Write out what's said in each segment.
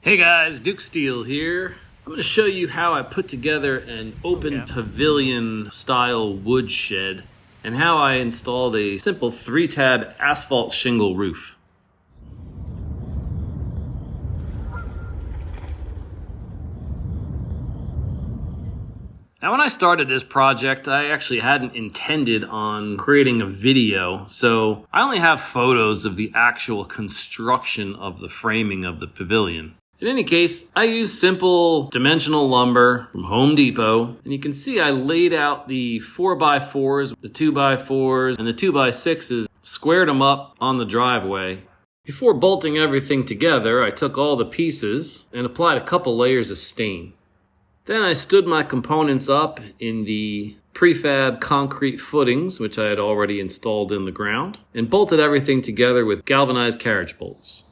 Hey guys, Duke Steel here. I'm going to show you how I put together an open pavilion style woodshed and how I installed a simple 3-tab asphalt shingle roof. Now when I started this project, I actually hadn't intended on creating a video, so I only have photos of the actual construction of the framing of the pavilion. In any case, I used simple dimensional lumber from Home Depot, and you can see I laid out the 4x4s, the 2x4s, and the 2x6s, squared them up on the driveway. Before bolting everything together, I took all the pieces and applied a couple layers of stain. Then I stood my components up in the prefab concrete footings, which I had already installed in the ground, and bolted everything together with galvanized carriage bolts.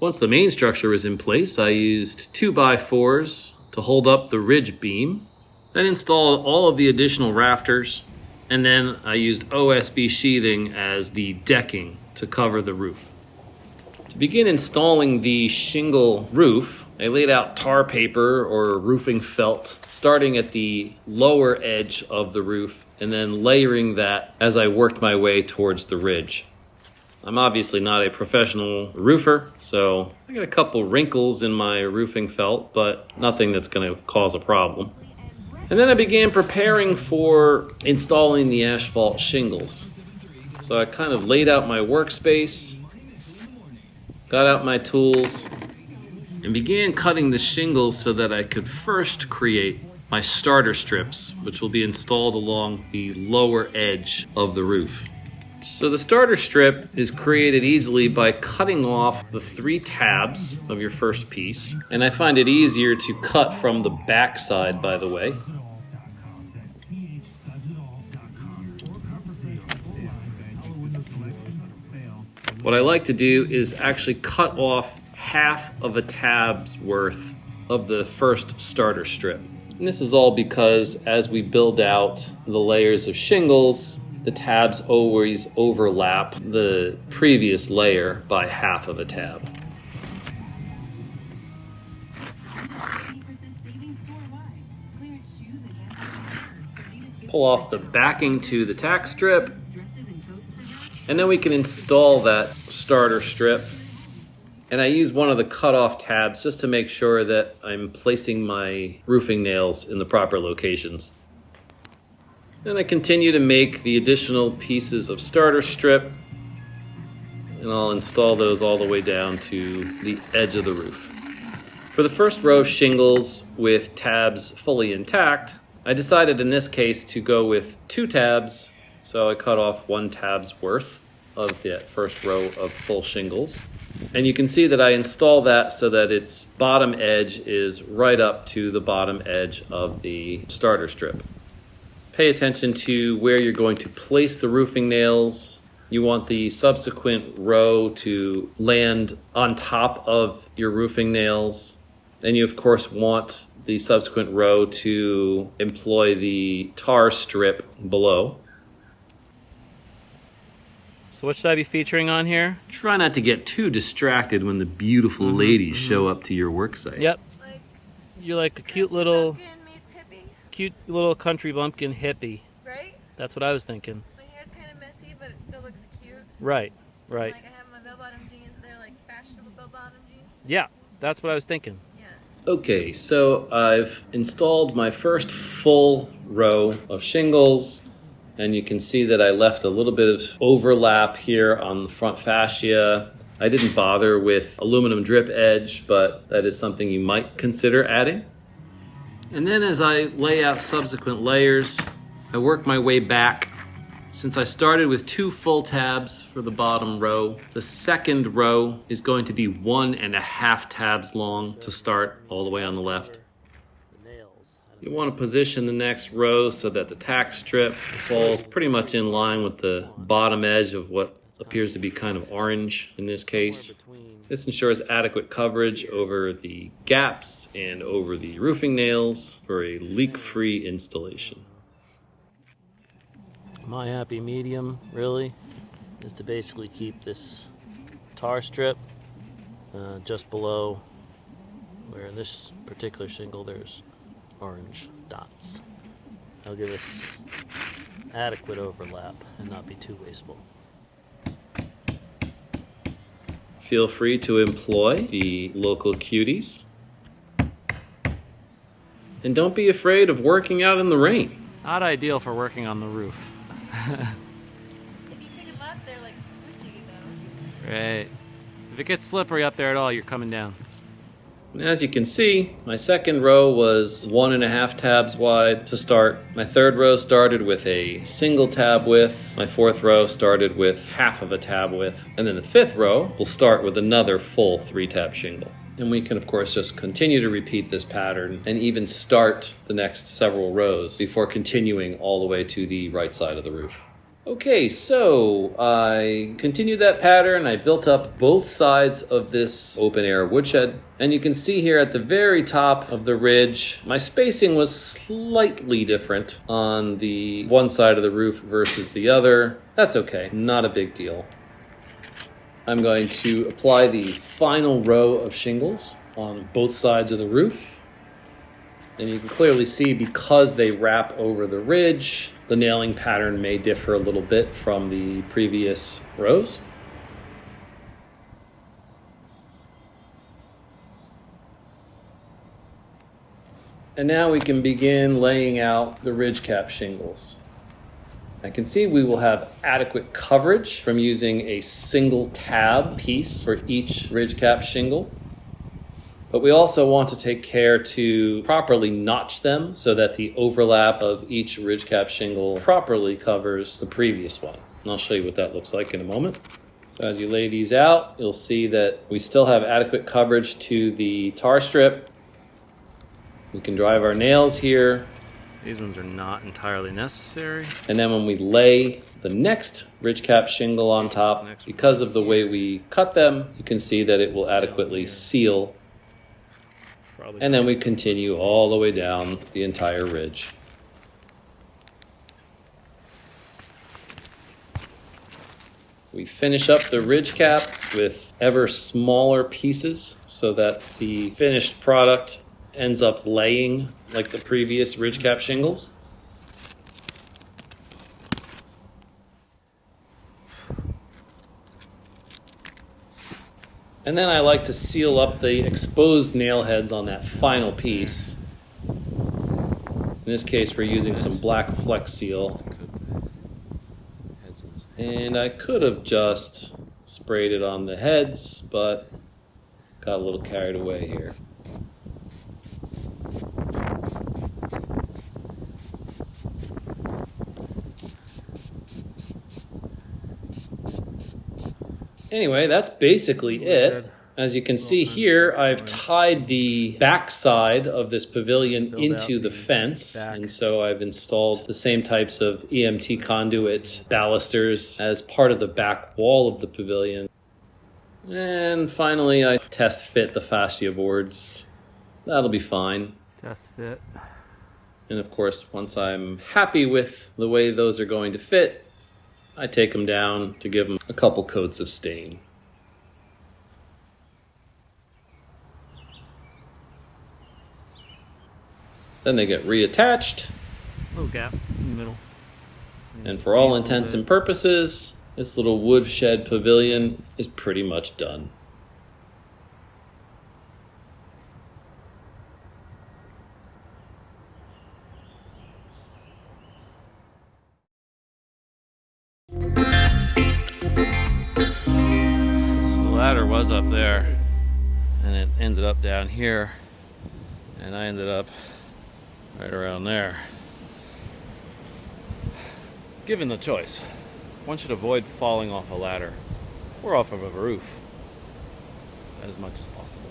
Once the main structure was in place, I used 2x4s to hold up the ridge beam, then installed all of the additional rafters, and then I used OSB sheathing as the decking to cover the roof. To begin installing the shingle roof, I laid out tar paper or roofing felt, starting at the lower edge of the roof and then layering that as I worked my way towards the ridge. I'm obviously not a professional roofer, so I got a couple wrinkles in my roofing felt, but nothing that's going to cause a problem. And then I began preparing for installing the asphalt shingles. So I kind of laid out my workspace, got out my tools, and began cutting the shingles so that I could first create my starter strips, which will be installed along the lower edge of the roof. So the starter strip is created easily by cutting off the 3 tabs of your first piece, and I find it easier to cut from the back side, by the way. What I like to do is actually cut off half of a tab's worth of the first starter strip. And this is all because as we build out the layers of shingles, the tabs always overlap the previous layer by half of a tab. Pull off the backing to the tack strip, and then we can install that starter strip. And I use one of the cutoff tabs just to make sure that I'm placing my roofing nails in the proper locations. Then I continue to make the additional pieces of starter strip, and I'll install those all the way down to the edge of the roof. For the first row of shingles with tabs fully intact, I decided in this case to go with 2 tabs, so I cut off 1 tab's worth of the first row of full shingles. And you can see that I install that so that its bottom edge is right up to the bottom edge of the starter strip. Pay attention to where you're going to place the roofing nails. You want the subsequent row to land on top of your roofing nails. And you of course want the subsequent row to employ the tar strip below. So what should I be featuring on here? Try not to get too distracted when the beautiful ladies show up to your work site. Yep. You're like a cute little country bumpkin hippie. Right? That's what I was thinking. My hair's kind of messy, but it still looks cute. Right, right. Like I have my bell-bottom jeans, they're like fashionable bell-bottom jeans. Yeah, that's what I was thinking. Yeah. Okay, so I've installed my first full row of shingles. And you can see that I left a little bit of overlap here on the front fascia. I didn't bother with aluminum drip edge, but that is something you might consider adding. And then as I lay out subsequent layers, I work my way back. Since I started with 2 full tabs for the bottom row, the second row is going to be 1.5 tabs long to start all the way on the left. You want to position the next row so that the tack strip falls pretty much in line with the bottom edge of what appears to be kind of orange in this case. This ensures adequate coverage over the gaps and over the roofing nails for a leak-free installation. My happy medium, really, is to basically keep this tar strip just below where in this particular shingle there's orange dots. That'll give us adequate overlap and not be too wasteful. Feel free to employ the local cuties. And don't be afraid of working out in the rain. Not ideal for working on the roof. If you pick them up, they're like squishy though. Right. If it gets slippery up there at all, you're coming down. And as you can see, my second row was 1.5 tabs wide to start. My third row started with a single tab width. My fourth row started with half of a tab width. And then the fifth row will start with another full 3-tab shingle. And we can, of course, just continue to repeat this pattern and even start the next several rows before continuing all the way to the right side of the roof. Okay, so I continued that pattern. I built up both sides of this open air woodshed. And you can see here at the very top of the ridge, my spacing was slightly different on the one side of the roof versus the other. That's okay, not a big deal. I'm going to apply the final row of shingles on both sides of the roof. And you can clearly see, because they wrap over the ridge, the nailing pattern may differ a little bit from the previous rows. And now we can begin laying out the ridge cap shingles. I can see we will have adequate coverage from using a single tab piece for each ridge cap shingle. But we also want to take care to properly notch them so that the overlap of each ridge cap shingle properly covers the previous one. And I'll show you what that looks like in a moment. So as you lay these out, you'll see that we still have adequate coverage to the tar strip. We can drive our nails here. These ones are not entirely necessary. And then when we lay the next ridge cap shingle on top, because of the way we cut them, you can see that it will adequately seal. And then we continue all the way down the entire ridge. We finish up the ridge cap with ever smaller pieces so that the finished product ends up laying like the previous ridge cap shingles. And then I like to seal up the exposed nail heads on that final piece. In this case, we're using some black Flex Seal. And I could have just sprayed it on the heads, but got a little carried away here. Anyway, that's basically it. As you can see here, I've tied the back side of this pavilion into the fence. And so I've installed the same types of EMT conduit balusters as part of the back wall of the pavilion. And finally, I test fit the fascia boards. That'll be fine. Test fit. And of course, once I'm happy with the way those are going to fit, I take them down to give them a couple coats of stain. Then they get reattached. Little gap in the middle. And for all intents and purposes, this little woodshed pavilion is pretty much done. The ladder was up there, and it ended up down here, and I ended up right around there. Given the choice, one should avoid falling off a ladder or off of a roof as much as possible.